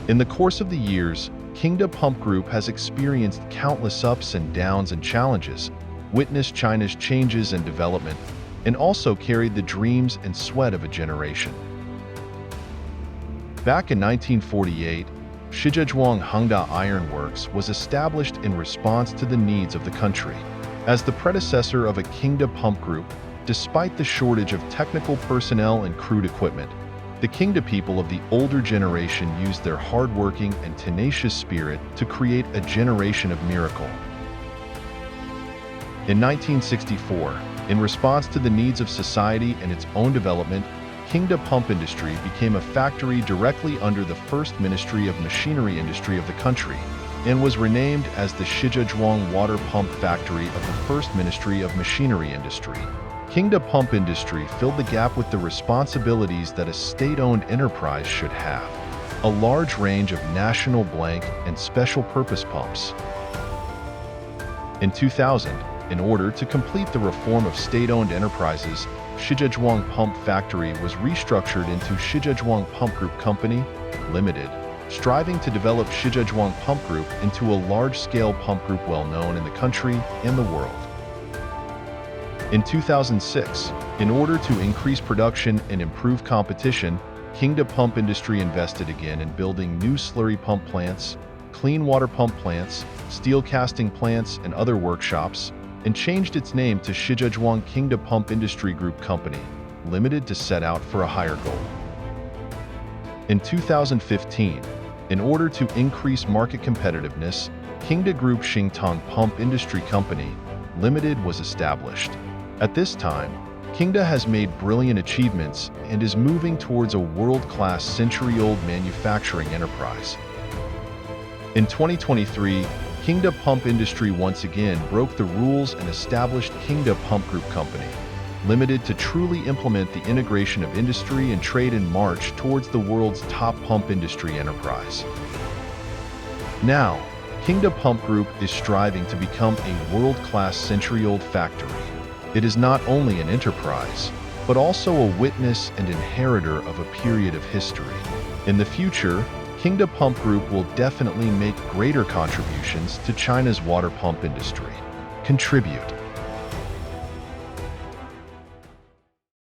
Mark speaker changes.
Speaker 1: In the course of the years, Kingda Pump Group has experienced countless ups and downs and challenges, witnessed China's changes and development, and also carried the dreams and sweat of a generation. Back in 1948, Shijiazhuang Hengda Iron Works was established in response to the needs of the country. As the predecessor of a Kingda Pump Group, despite the shortage of technical personnel and crude equipment, the Kingda people of the older generation used their hardworking and tenacious spirit to create a generation of miracle. In 1964, in response to the needs of society and its own development, Kingda Pump Industry became a factory directly under the First Ministry of Machinery Industry of the country, and was renamed as the Shijiazhuang Water Pump Factory of the First Ministry of Machinery Industry. Kingda Pump Industry filled the gap with the responsibilities that a state-owned enterprise should have: a large range of national blank and special-purpose pumps. In 2000, in order to complete the reform of state-owned enterprises, Shijiazhuang Pump Factory was restructured into Shijiazhuang Pump Group Company, Limited, striving to develop Shijiazhuang Pump Group into a large-scale pump group well-known in the country and the world. In 2006, in order to increase production and improve competition, Kingda Pump Industry invested again in building new slurry pump plants, clean water pump plants, steel casting plants, and other workshops, and changed its name to Shijiazhuang Kingda Pump Industry Group Company, Limited, to set out for a higher goal. In 2015, in order to increase market competitiveness, Kingda Group Xingtong Pump Industry Company, Limited was established. At this time, Kingda has made brilliant achievements and is moving towards a world-class century-old manufacturing enterprise. In 2023, Kingda Pump Industry once again broke the rules and established Kingda Pump Group Company, Limited, to truly implement the integration of industry and trade and march towards the world's top pump industry enterprise. Now, Kingda Pump Group is striving to become a world-class century-old factory. It is not only an enterprise, but also a witness and inheritor of a period of history. In the future, Kingda Pump Group will definitely make greater contributions to China's water pump industry. Contribute.